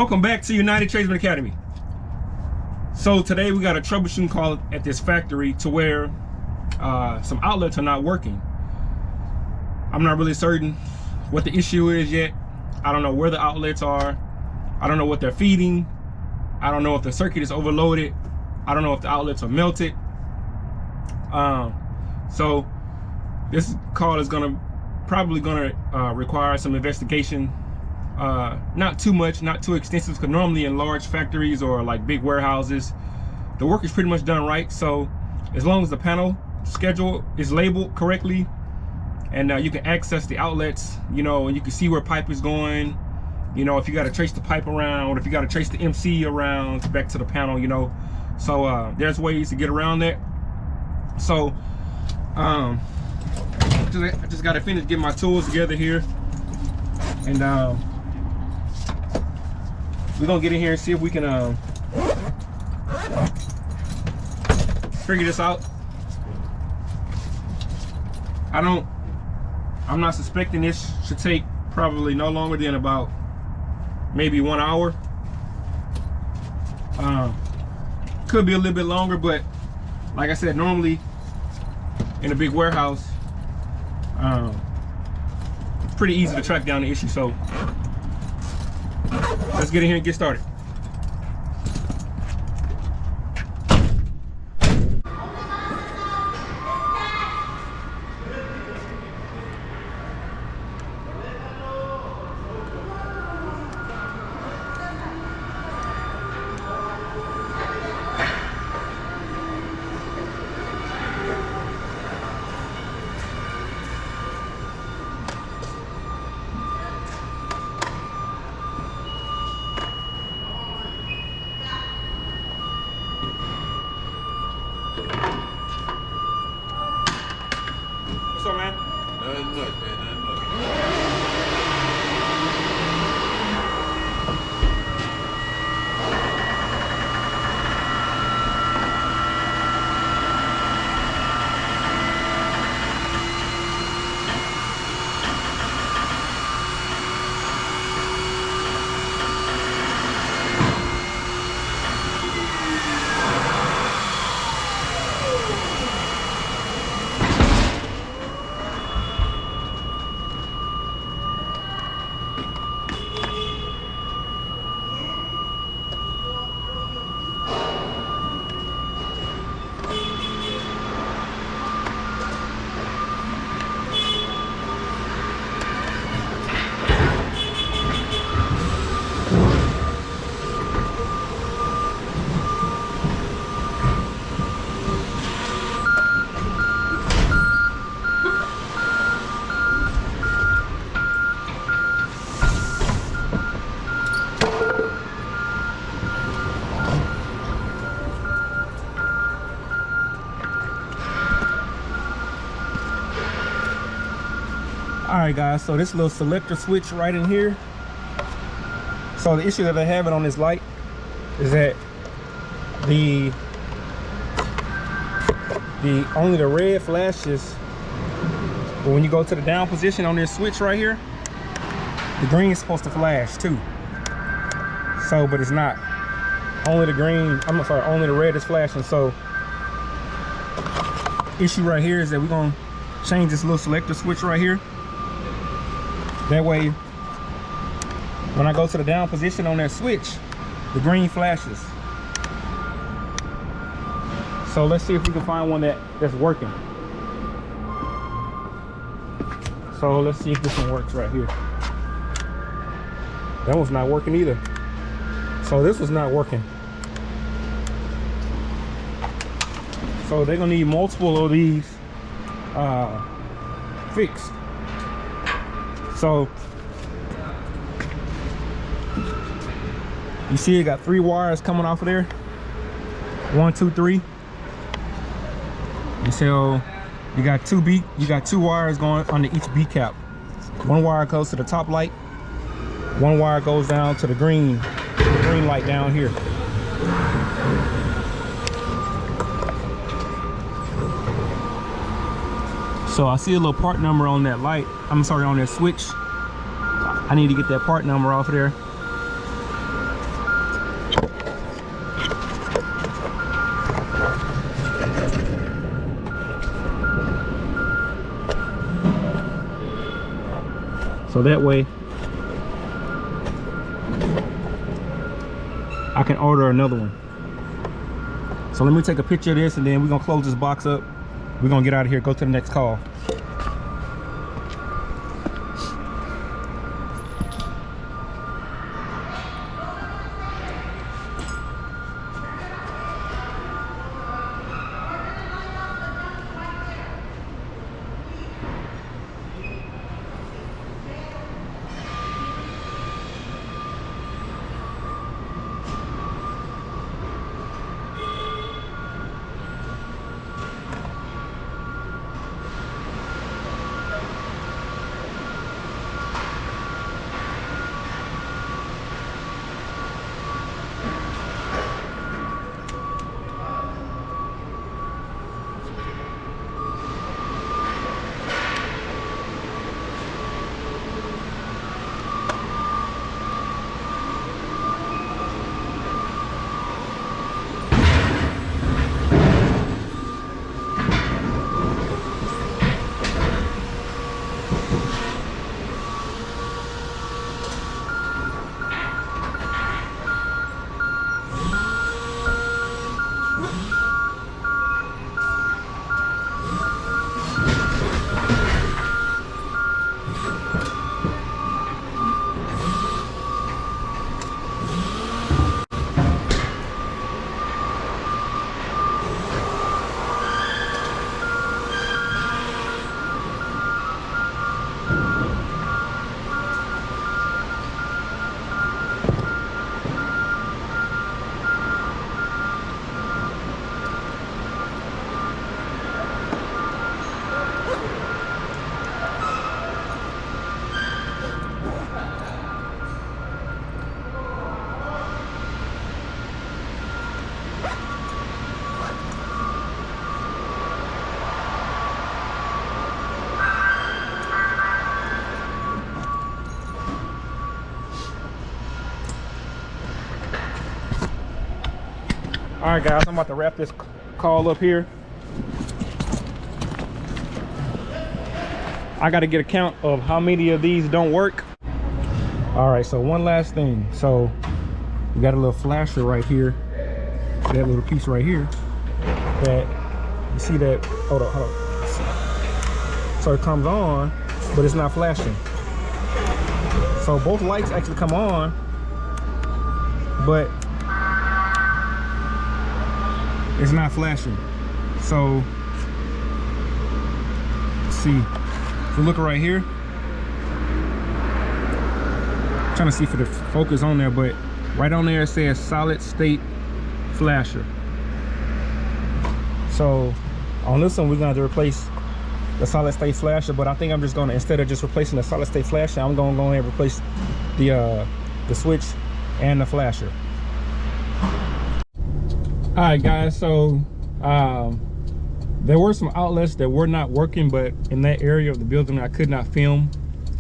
Welcome back to United Tradesman Academy. So today we got a troubleshooting call at this factory to where some outlets are not working. I'm not really certain what the issue is yet. I don't know where the outlets are. I don't know what they're feeding. I don't know if the circuit is overloaded. I don't know if the outlets are melted. So this call is probably gonna require some investigation. Not too much, not too extensive, because normally in large factories or like big warehouses, the work is pretty much done right. So as long as the panel schedule is labeled correctly and you can access the outlets, you know, and you can see where pipe is going, you know, if you got to trace the pipe around, or if you got to trace the MC around back to the panel, you know. So there's ways to get around that. So I just got to finish getting my tools together here, and we're gonna get in here and see if we can figure this out. I'm not suspecting this should take probably no longer than about maybe 1 hour. Could be a little bit longer, but like I said, normally in a big warehouse, it's pretty easy to track down the issue. So let's get in here and get started. What's up, man? Nothing much, man. Nothing much. Alright guys, so this little selector switch right in here. So the issue that I have it on this light is that only the red flashes, but when you go to the down position on this switch right here, the green is supposed to flash too. So, but it's not. Only the green, I'm sorry, only the red is flashing. So issue right here is that we're gonna change this little selector switch right here. That way, when I go to the down position on that switch, the green flashes. So let's see if we can find one that's working. So let's see if this one works right here. That one's not working either. So this was not working. So they're gonna need multiple of these fixed. So you see it got 3 wires coming off of there. 1, 2, 3. And so you got 2 wires going under each B cap. 1 wire goes to the top light. 1 wire goes down to the green light down here. So I see a little part number on that light. I'm sorry, on that switch. I need to get that part number off of there. So that way I can order another one. So let me take a picture of this and then we're gonna close this box up. We're gonna get out of here, go to the next call. All right, guys, I'm about to wrap this call up here. I got to get a count of how many of these don't work. All right, so one last thing. So we got a little flasher right here. That little piece right here. That you see that? Hold on. So it comes on, but it's not flashing. So both lights actually come on, but it's not flashing. So let's see, if you look right here, I'm trying to see for the focus on there, but right on there it says solid state flasher. So on this one we're gonna have to replace the solid state flasher, but I think I'm just gonna, instead of just replacing the solid state flasher, I'm gonna go ahead and replace the switch and the flasher. All right, guys, so there were some outlets that were not working, but in that area of the building I could not film.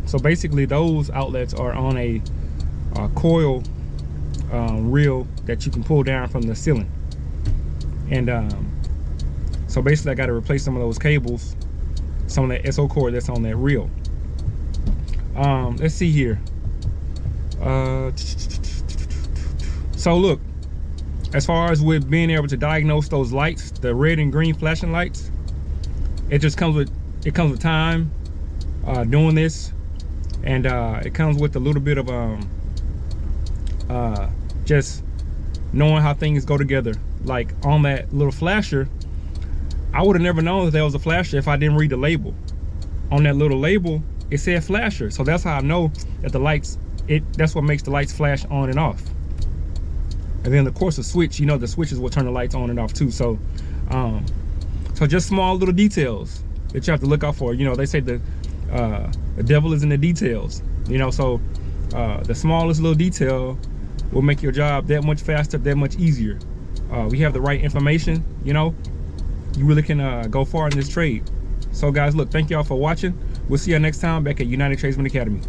So basically those outlets are on a coil reel that you can pull down from the ceiling. And so basically I got to replace some of those cables, some of that SO cord that's on that reel. Let's see here. So look, as far as with being able to diagnose those lights, the red and green flashing lights, it just comes with time doing this, and it comes with a little bit of just knowing how things go together. Like on that little flasher, I would have never known that there was a flasher if I didn't read the label. On that little label it said flasher, so that's how I know that the lights, that's what makes the lights flash on and off. And then of course the switch, you know, the switches will turn the lights on and off too. So so just small little details that you have to look out for. You know, they say the devil is in the details, you know, so the smallest little detail will make your job that much faster, that much easier. We have the right information, you know, you really can go far in this trade. So guys, look, thank y'all for watching. We'll see you next time back at United Tradesman Academy.